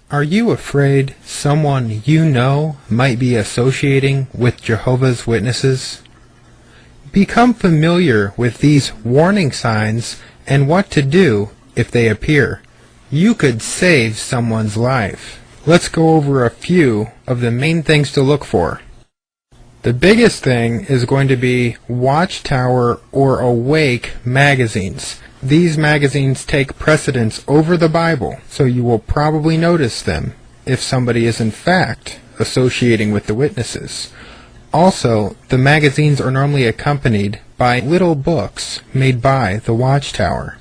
Are you afraid someone you know might be associating with Jehovah's Witnesses? Become familiar with these warning signs and what to do if they appear. You could save someone's life. Let's go over a few of the main things to look for. The biggest thing is going to be Watchtower or Awake magazines. These magazines take precedence over the Bible, so you will probably notice them if somebody is in fact associating with the witnesses. Also, the magazines are normally accompanied by little books made by the Watchtower.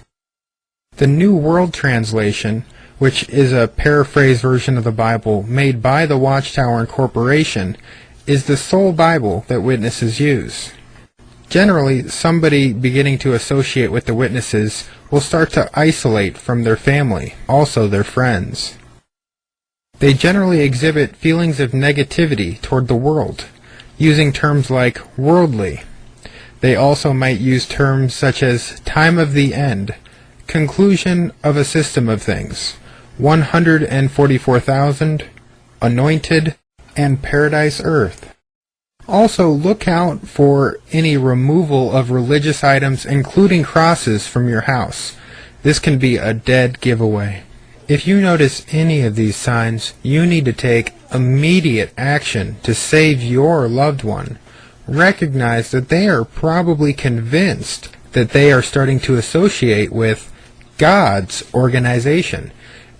The New World Translation, which is a paraphrase version of the Bible made by the Watchtower Incorporation, is the sole Bible that witnesses use. Generally, somebody beginning to associate with the witnesses will start to isolate from their family, also their friends. They generally exhibit feelings of negativity toward the world, using terms like worldly. They also might use terms such as time of the end, conclusion of a system of things, 144,000, anointed, and paradise earth. Also, look out for any removal of religious items, including crosses, from your house. This can be a dead giveaway. If you notice any of these signs, you need to take immediate action to save your loved one. Recognize that they are probably convinced that they are starting to associate with God's organization,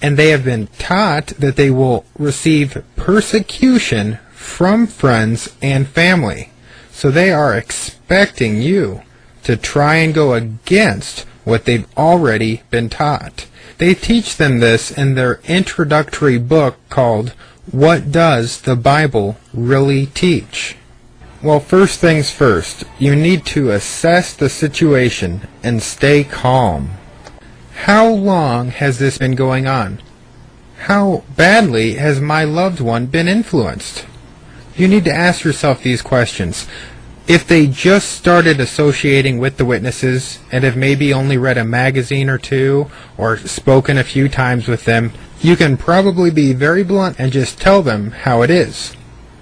and they have been taught that they will receive persecution from friends and family. So they are expecting you to try and go against what they've already been taught. They teach them this in their introductory book called What Does the Bible Really Teach? Well, first things first, you need to assess the situation and stay calm. How long has this been going on? How badly has my loved one been influenced? You need to ask yourself these questions. If they just started associating with the witnesses and have maybe only read a magazine or two or spoken a few times with them, you can probably be very blunt and just tell them how it is.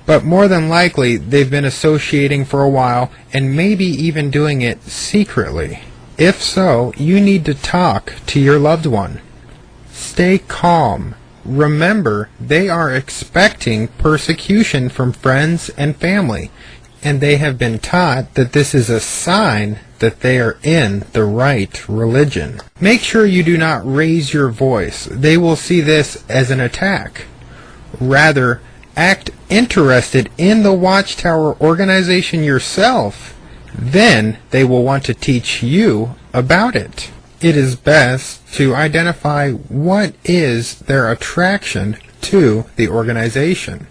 But more than likely, they've been associating for a while and maybe even doing it secretly. If so, you need to talk to your loved one. Stay calm. Remember, they are expecting persecution from friends and family, and they have been taught that this is a sign that they are in the right religion. Make sure you do not raise your voice. They will see this as an attack. Rather, act interested in the Watchtower organization yourself. Then they will want to teach you about it. It is best to identify what is their attraction to the organization.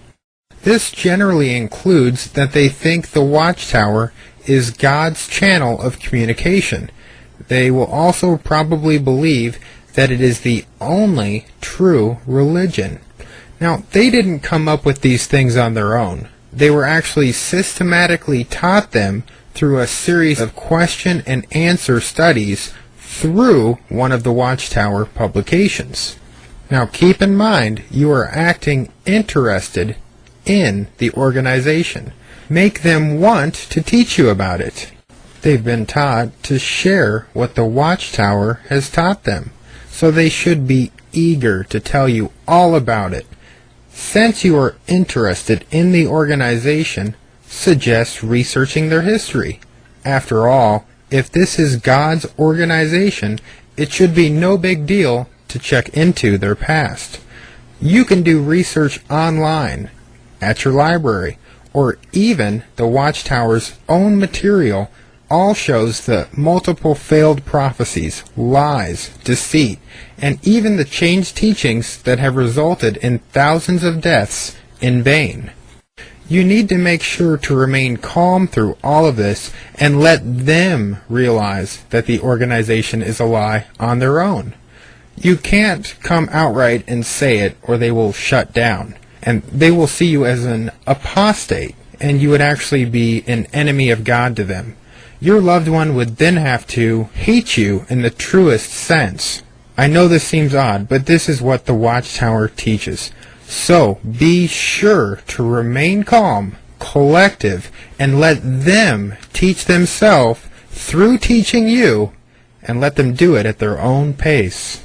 This generally includes that they think the Watchtower is God's channel of communication. They will also probably believe that it is the only true religion. Now, they didn't come up with these things on their own. They were actually systematically taught them through a series of question and answer studies through one of the Watchtower publications. Now keep in mind, you are acting interested in the organization. Make them want to teach you about it. They've been taught to share what the Watchtower has taught them, so they should be eager to tell you all about it. Since you are interested in the organization, suggest researching their history. After all, if this is God's organization, it should be no big deal to check into their past. You can do research online, at your library, or even the Watchtower's own material all shows the multiple failed prophecies, lies, deceit, and even the changed teachings that have resulted in thousands of deaths in vain. You need to make sure to remain calm through all of this and let them realize that the organization is a lie on their own. You can't come outright and say it or they will shut down, and they will see you as an apostate, and you would actually be an enemy of God to them. Your loved one would then have to hate you in the truest sense. I know this seems odd, but this is what the Watchtower teaches. So, be sure to remain calm, collective, and let them teach themselves through teaching you, and let them do it at their own pace.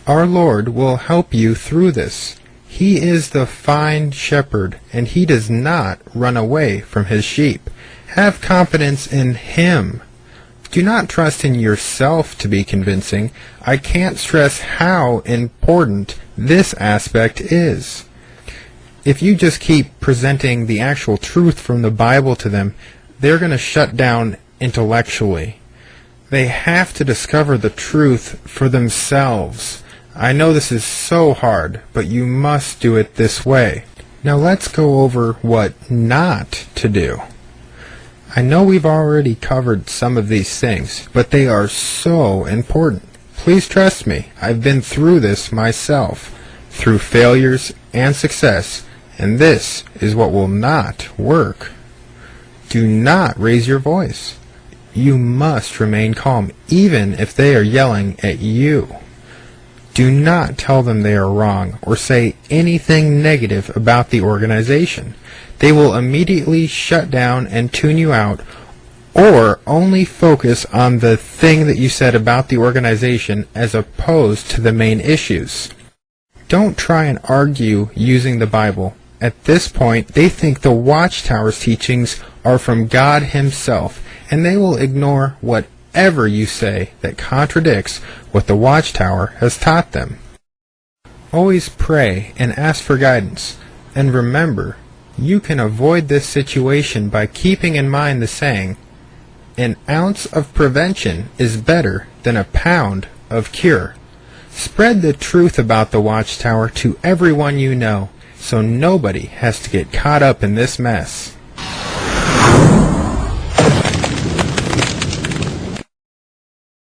Our Lord will help you through this. He is the fine shepherd, and he does not run away from his sheep. Have confidence in him. Do not trust in yourself to be convincing. I can't stress how important this aspect is. If you just keep presenting the actual truth from the Bible to them, they're going to shut down intellectually. They have to discover the truth for themselves. I know this is so hard, but you must do it this way. Now let's go over what not to do. I know we've already covered some of these things, but they are so important. Please trust me, I've been through this myself, through failures and success, and this is what will not work. Do not raise your voice. You must remain calm, even if they are yelling at you. Do not tell them they are wrong or say anything negative about the organization. They will immediately shut down and tune you out, or only focus on the thing that you said about the organization as opposed to the main issues. Don't try and argue using the Bible. At this point, they think the Watchtower's teachings are from God himself, and they will ignore whatever you say that contradicts what the Watchtower has taught them. Always pray and ask for guidance, and remember, you can avoid this situation by keeping in mind the saying, an ounce of prevention is better than a pound of cure. Spread the truth about the Watchtower to everyone you know, so nobody has to get caught up in this mess.